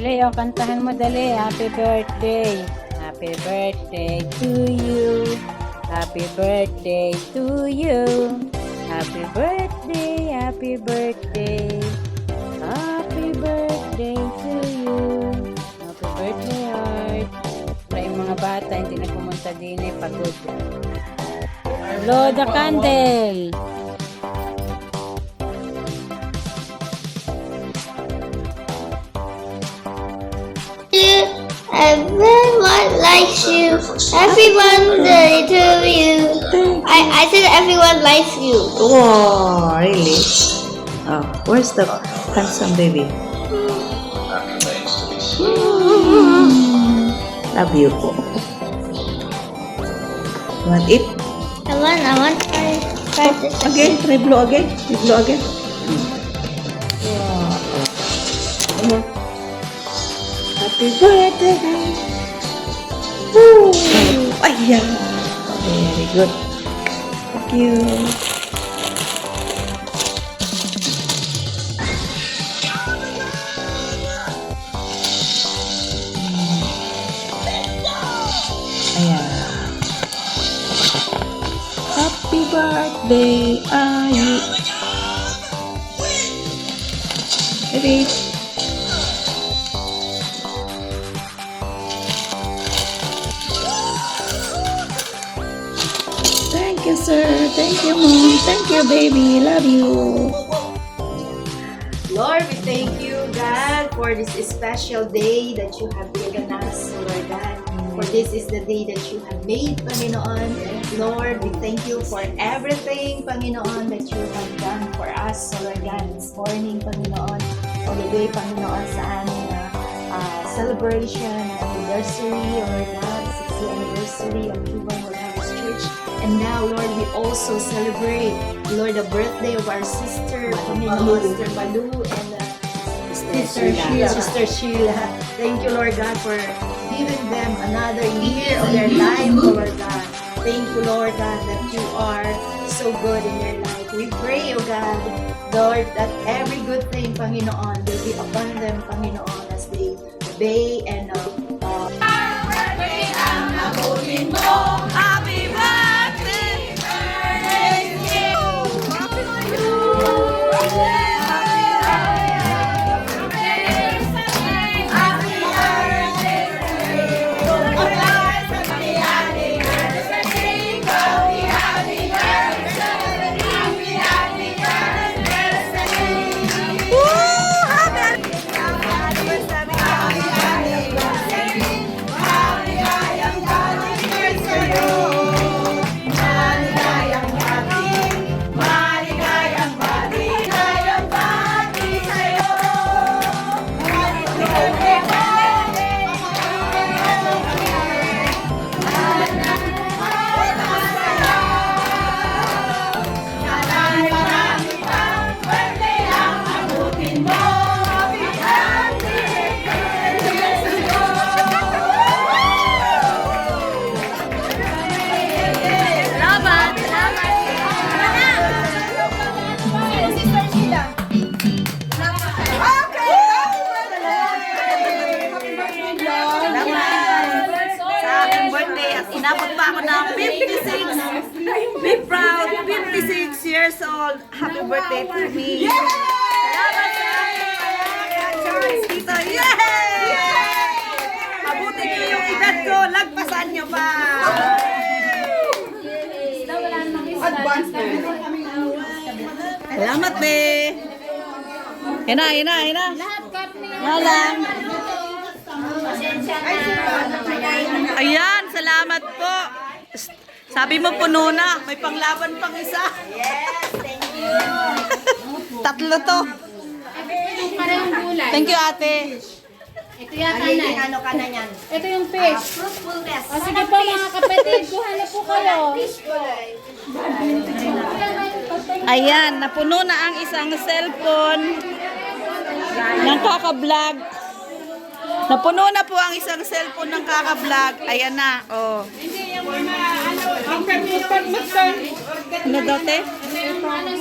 Leo, kantahan mo dali. Happy birthday. Happy birthday to you. Happy birthday to you. Happy birthday, happy birthday. Happy birthday to you. Happy birthday, Art. Wala yung mga bata, hindi na pumunta din eh, pagod. Blow the candle. Everyone likes you. Everyone to you. I said everyone likes you. Oh, really? Oh, where's the handsome baby? Love you po. You want it? I want to try this Again, try blow again. You blow again. Wow. Happy birthday. Woo! Ayan. Very good. Thank you. Ayan. Happy birthday, Ayi. Ready? Thank you, sir. Thank you, mom. Thank you, baby. Love you. Lord, we thank you, God, for this special day that you have given us, Lord God. For this is the day that you have made, Panginoon. Lord, we thank you for everything, Panginoon, that you have done for us, Lord God, this morning, Panginoon. All the way, Panginoon, sa aming celebration, anniversary, Lord God, 60th anniversary of Cuban World Harvest Church. And now, Lord, we also celebrate, Lord, the birthday of our sister, Panginoon, Sister Balu, and Sister Sheila. Thank you, Lord God, for giving them another year of their life, Lord God. Thank you, Lord God, that you are so good in their life. We pray, O God, Lord, that every good thing, Panginoon, will be upon them, Panginoon, as they obey and inabot pa ako ng 56. Be proud, 56 years old. Happy birthday to me. Salamat sa Charles dito. Yay! Abutin niyo yung edad ko. Lagpasan niyo pa. Salamat, be. Hina. Malang. Ayan, salamat po. Sabi mo puno na, may panglaban pang isa. Yes, thank you. Tatlo to. Thank you, ate. Ito yata na. Ano ka na yan? Ito yung fish. Fruitfulness. O sige po mga kapatid, kuha na po kayo. Ayan, napuno na ang isang cellphone ng kaka-vlog. Napuno na po ang isang cellphone ng kaka-vlog. Ayan na, oh. Ano daw, te? Ano,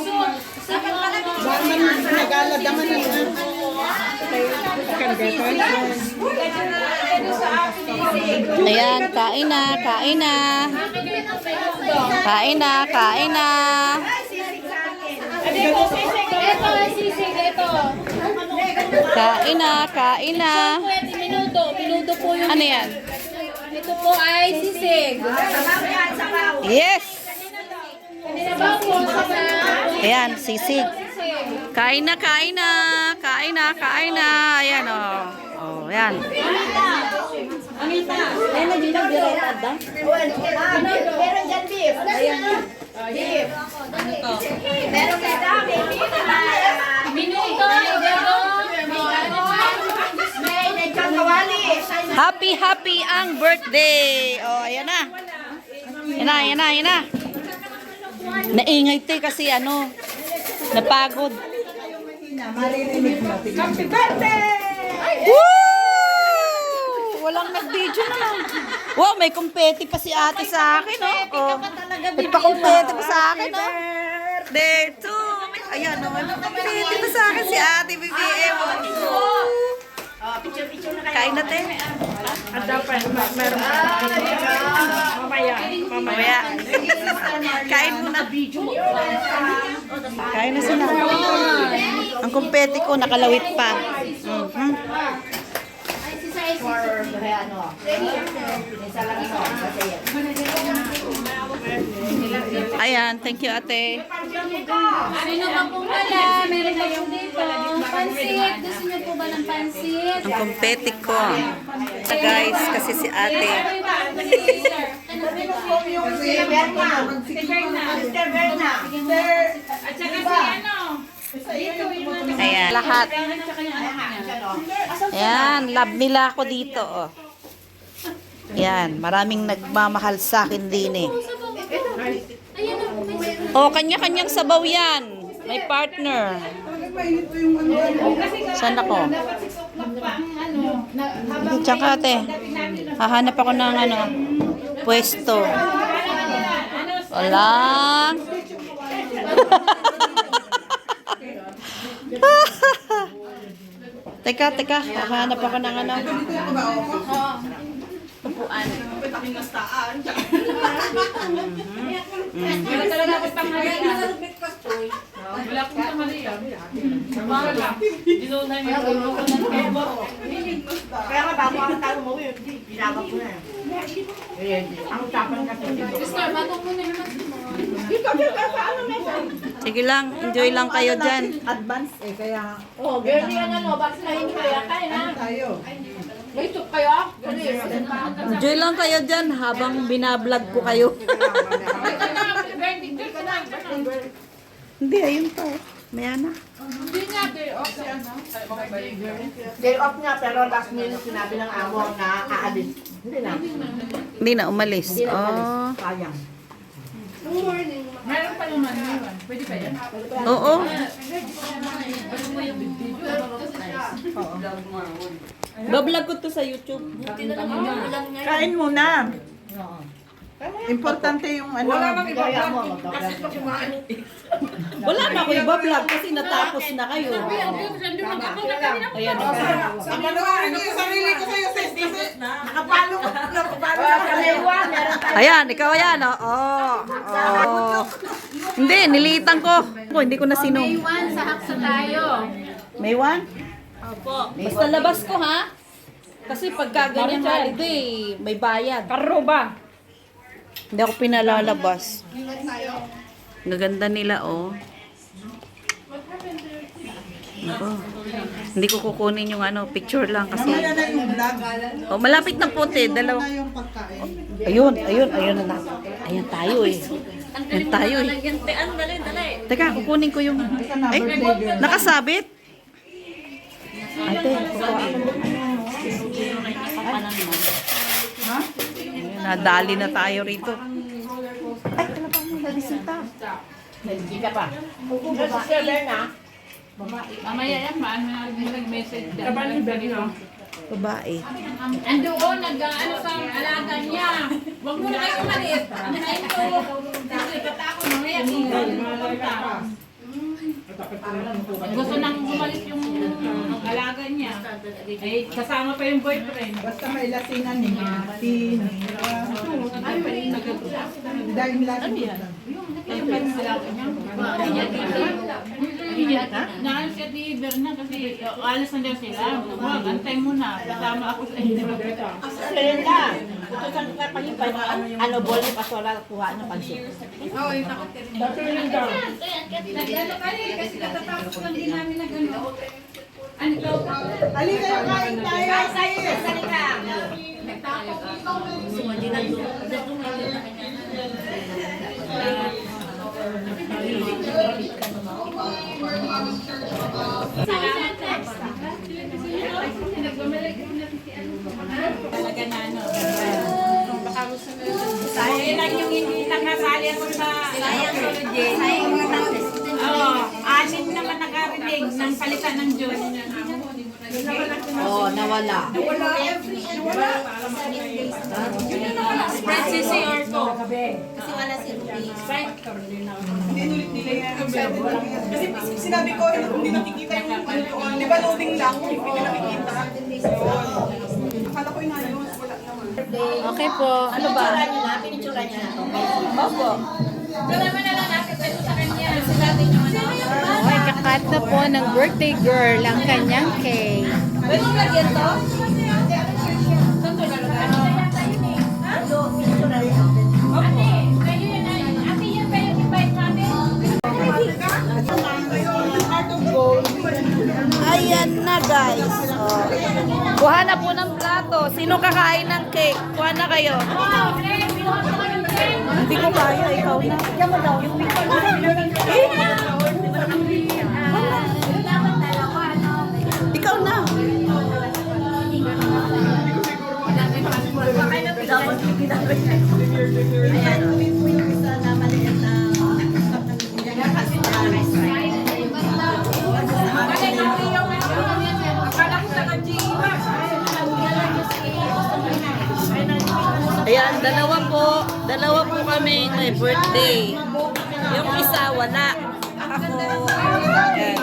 Ayan, kain na, kain na. Kain na, kain na. Ito, sisig, ito. Kain na, kain na. Pwede, minuto. Minuto po yung... Ano yan? Ito po ay sisig. Yes! Sabaw po sa Ayan, sisig. Kain na, kain na. Kain na, kain na. Ayan, oh. Oh, ayan. Meron dyan beef. Beef. Meron kay dami. minuto. May kawali. Happy, happy ang birthday. Oh, ayan na. Ayan na, ayan na, ayan na. Naingay te kasi ano, napagod. Happy birthday! Woo! Walang nag-video naman. Wow, may kumpeti pa si ate sa akin, oh. May pa-kumpeti pa sa akin, oh. There too. Ayan, oh. May kumpeti pa sa akin si ate, BBM. Kain na, te. Mamaya. Kain muna. Kain na sila. Ang kumpeti ko, nakalawit pa. Mhm. Ayan, thank you, ate. Sino pa po wala? Meron pa po dito. Pansit. Gusto niyo po ba ng pansit? Ang kumpeti ko. Guys, kasi si ate. Ayan, lahat. Ayan, love nila ako dito, oh. Ayan, maraming nagmamahal sa akin din, eh. Oh, kanya-kanyang sabaw yan. May partner. Saan ako? Diyan ka, ate. Hahanap ako ng ano, pwesto. Wala. Teka. Hahanap ako ng ano. Upuan. Wala talaga ako tanghalian. Wala akong tanghalian. Dinunay mo yung ulo ko ng kebo. Kaya nga bago ang talo mo, binaba ko na. Ang usapan kasi dito. Sister, batong mo na naman. Sige lang, enjoy lang kayo dyan. Advance eh, kaya Oh, girlie yan ano. Bakit na hindi kaya kain ha? tayo. May soup kayo? Enjoy lang kayo dyan habang binablog ko kayo. Hindi, ayun pa. Maya na. Hindi nga, day off si ano. Day off niya, pero last minute sinabi ng amo na aalis. Hindi na. Hindi na umalis. Oh. Sayang. Meron pa naman yun. Pwede ba yan? Oo. Bablog ko to sa YouTube. Kain muna. Importante yung ano. Gaya mo. Wala na ako ibablog kasi natapos na kayo. Ayan. Nakapalo ko. Ayan, ikaw ayan. Oh. Oh. Hindi, nilitan ko. Hindi ko na sino. May one sa hakso tayo. May one? Opo. Basta labas ko ha. Kasi pagka ganyan holiday, may bayad. Karo ba? Hindi ako pinalalabas. Gaganda nila, oh. Ako. Hindi ko kukunin yung ano, picture lang kasi. Oh, malapit ng puti, dalawa. Ayun na. Ayan tayo eh. Ayan tayo eh. Teka, kukunin ko yung... Ay, nakasabit? Ate, kukuha ako. Ha? Nadali na tayo rito. Ay, talaga mo, nalisita. Hindi ka pa. Sister na. Mamaya yan, nag-message din. Babae. Andoon, nag-ano sa alaga niya. Huwag mo na kayo umalis. Ano na ito? Ako mamaya, Gusto nang umalis yung alaga niya. Eh, kasama pa yung boyfriend. Basta may lasinan ni Martin. Dahil lasing. Yung alaga niya. Naan siya di Berna kasi alis na daw sila. Wag, antay mo na. Kasama ako sa inyo. Selena, utusan ka pa yung ano, ball ni Pasola kuha ng pansit. Oo, yung takot ka rin. Nag-ano ka rin kasi katatapos lang din namin na gano'n. Ano daw? Ali kayo kain tayo. Talaga na ano. Sayang lang yung hindi nakasali ako sa astrology. Oo, 6 naman nakarinig ng palitan ng Diyos. Oh, nawala. Spread si Orto. Kasi sinabi ko, hindi nakikita yung ano doon. Di ba loading lang? Hindi nakikita. Akala ko yung ayos, wala naman. Okay po. Ano ba? Pinitsura niya na to. Opo. Salamat na lang natin sa kanya. Sinabi niyo ano. Okay, kakat na po ng birthday girl ang kanyang cake. Pwede mo lagyan to? Ayan na guys. Oh. Kuha na po ng plato. Sino kakain ng cake? Kuha na kayo. Hindi ko kaya, ikaw na. Diyan mo daw. Ikaw na. Ayan, dalawa po kami may birthday. Yung isa wala. Ako. Ayan.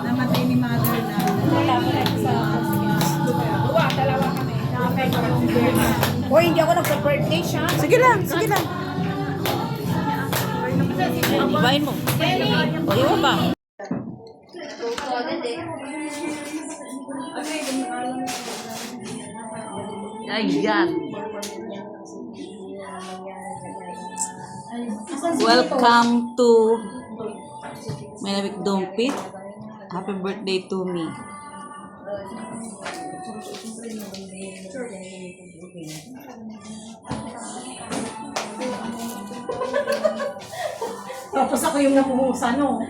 Namatay ni mother na. Hoy, hindi ako nagpa-birthday siya. Sige lang, sige lang. Ibahin mo. O, iwan ba? Ayan. Welcome to Manawik Dompit. Happy birthday to me. Tapos ako yung napuhusan, no?